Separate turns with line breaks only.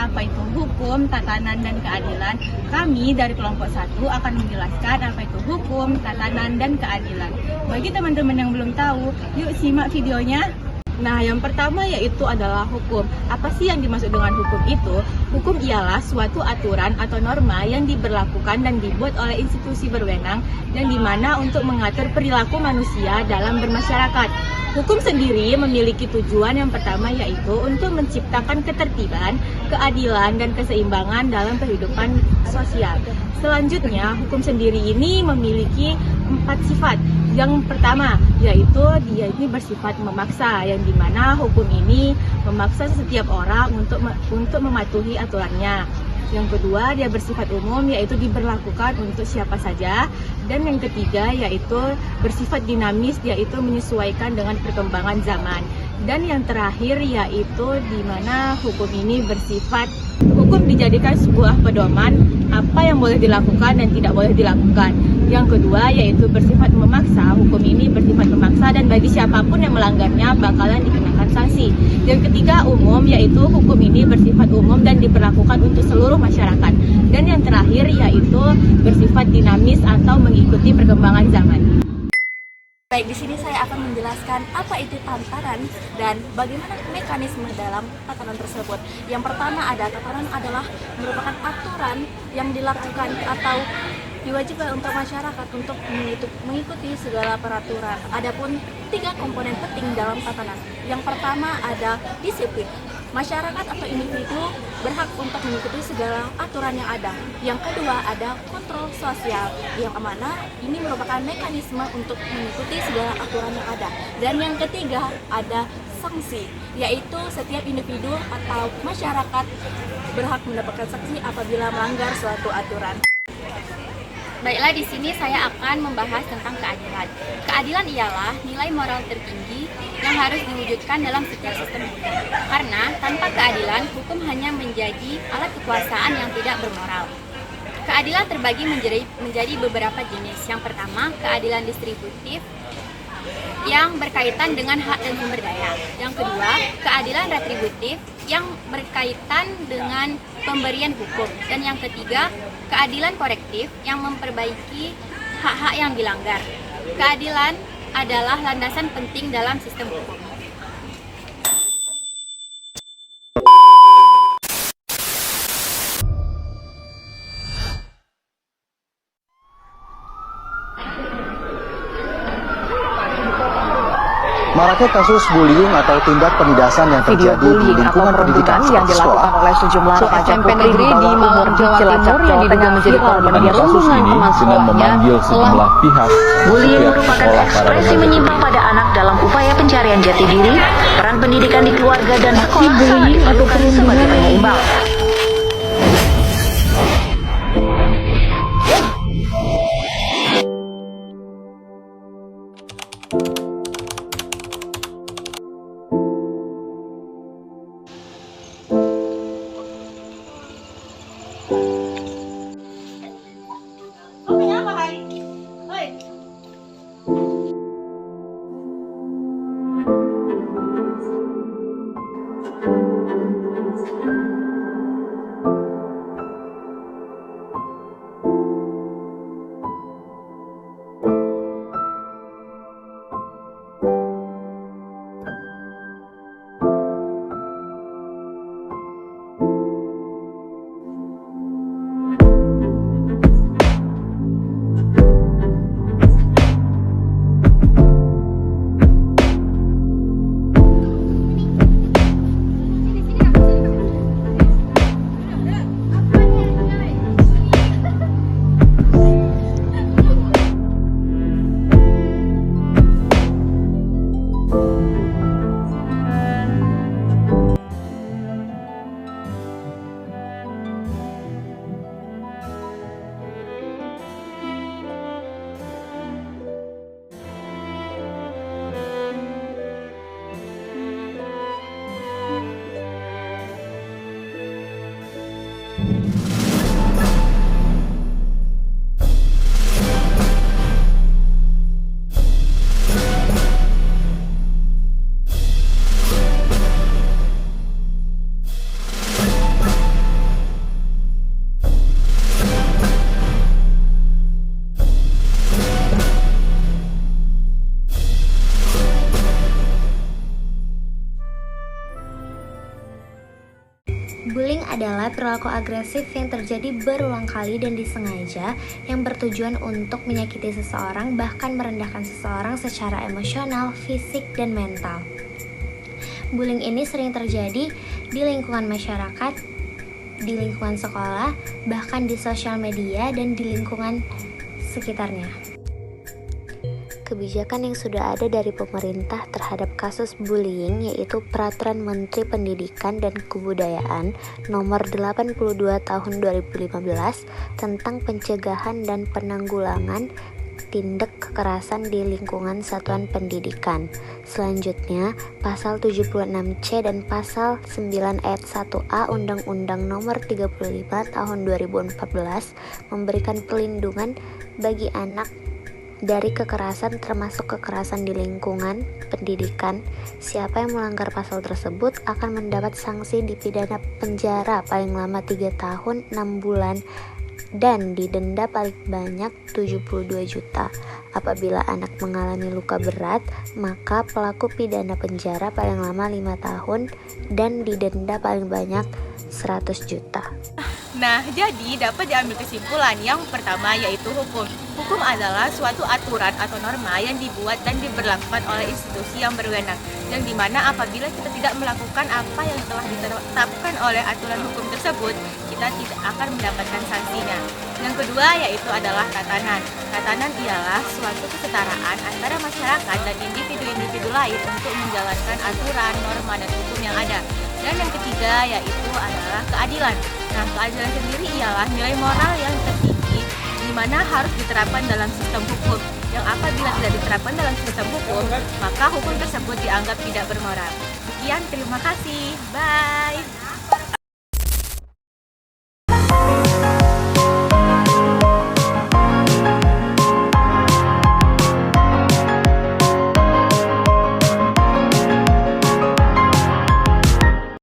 apa itu hukum, tatanan, dan keadilan, kami dari kelompok 1 akan menjelaskan apa itu hukum, tatanan, dan keadilan. Bagi teman-teman yang belum tahu, yuk simak videonya. Nah, yang pertama yaitu adalah hukum. Apa sih yang dimaksud dengan hukum itu? Hukum ialah suatu aturan atau norma yang diberlakukan dan dibuat oleh institusi berwenang dan dimana untuk mengatur perilaku manusia dalam bermasyarakat. Hukum sendiri memiliki tujuan yang pertama yaitu untuk menciptakan ketertiban, keadilan, dan keseimbangan dalam kehidupan sosial. Selanjutnya, hukum sendiri ini memiliki 4 sifat. Yang pertama yaitu dia ini bersifat memaksa, yang dimana hukum ini memaksa setiap orang untuk mematuhi aturannya. Yang kedua, dia bersifat umum, yaitu diberlakukan untuk siapa saja. Dan yang ketiga yaitu bersifat dinamis, yaitu menyesuaikan dengan perkembangan zaman. Dan yang terakhir yaitu di mana hukum ini bersifat hukum dijadikan sebuah pedoman apa yang boleh dilakukan dan tidak boleh dilakukan. Yang kedua yaitu bersifat memaksa, hukum ini bersifat memaksa dan bagi siapapun yang melanggarnya bakalan dikenakan sanksi. Yang ketiga umum, yaitu hukum ini bersifat umum dan diberlakukan untuk seluruh masyarakat. Dan yang terakhir yaitu bersifat dinamis atau mengikuti perkembangan zaman.
Baik, di sini saya akan menjelaskan apa itu tatanan dan bagaimana mekanisme dalam tatanan tersebut. Yang pertama tatanan adalah merupakan aturan yang dilakukan atau diwajibkan untuk masyarakat untuk mengikuti segala peraturan. Adapun 3 komponen penting dalam tatanan. Yang pertama ada disiplin. Masyarakat atau individu berhak untuk mengikuti segala aturan yang ada. Yang kedua ada kontrol sosial, yang mana ini merupakan mekanisme untuk mengikuti segala aturan yang ada. Dan yang ketiga ada sanksi, yaitu setiap individu atau masyarakat berhak mendapatkan sanksi apabila melanggar suatu aturan.
Baiklah, di sini saya akan membahas tentang keadilan. Keadilan ialah nilai moral tertinggi yang harus diwujudkan dalam setiap sistem hukum. Karena tanpa keadilan, hukum hanya menjadi alat kekuasaan yang tidak bermoral. Keadilan terbagi menjadi beberapa jenis. Yang pertama, keadilan distributif yang berkaitan dengan hak dan sumber daya. Yang kedua, keadilan retributif yang berkaitan dengan pemberian hukum. Dan yang ketiga, keadilan korektif yang memperbaiki hak-hak yang dilanggar. Keadilan adalah landasan penting dalam sistem hukum.
Maraknya kasus bullying atau tindak penindasan yang terjadi di lingkungan pendidikan
yang dilakukan oleh sejumlah remaja putri di bawah umur Cilacap, Jawa Tengah menjadi korban
kasus ini dengan memanggil sejumlah pihak.
bullying merupakan ekspresi menyimpang pada anak dalam upaya pencarian jati diri, peran pendidikan di keluarga dan sekolah sangat diperlukan sebagai penyeimbang.
perilaku agresif yang terjadi berulang kali dan disengaja yang bertujuan untuk menyakiti seseorang bahkan merendahkan seseorang secara emosional, fisik, dan mental. Bullying ini sering terjadi di lingkungan masyarakat, di lingkungan sekolah, bahkan di sosial media dan di lingkungan sekitarnya. Kebijakan yang sudah ada dari pemerintah terhadap kasus bullying yaitu Peraturan Menteri Pendidikan dan Kebudayaan Nomor 82 Tahun 2015 tentang pencegahan dan penanggulangan tindak kekerasan di lingkungan satuan pendidikan. Selanjutnya, Pasal 76C dan Pasal 9 Ayat 1A Undang-Undang Nomor 35 Tahun 2014 memberikan perlindungan bagi anak dari kekerasan termasuk kekerasan di lingkungan pendidikan. Siapa yang melanggar pasal tersebut akan mendapat sanksi dipidana penjara paling lama 3 tahun 6 bulan dan didenda paling banyak 72 juta. Apabila anak mengalami luka berat, maka pelaku pidana penjara paling lama 5 tahun dan didenda paling banyak 100 juta.
Nah, jadi dapat diambil kesimpulan yang pertama yaitu hukum. Hukum adalah suatu aturan atau norma yang dibuat dan diberlakukan oleh institusi yang berwenang, yang dimana apabila kita tidak melakukan apa yang telah ditetapkan oleh aturan hukum tersebut, kita tidak akan mendapatkan sanksinya. Yang kedua yaitu adalah tatanan. Tatanan ialah suatu kesetaraan antara masyarakat dan individu-individu lain untuk menjalankan aturan, norma, dan hukum yang ada. Dan yang ketiga yaitu adalah keadilan. Nah, keadilan sendiri ialah nilai moral yang tertinggi di mana harus diterapkan dalam sistem hukum. Yang apabila tidak diterapkan dalam sistem hukum, maka hukum tersebut dianggap tidak bermoral. Sekian, terima kasih. Bye.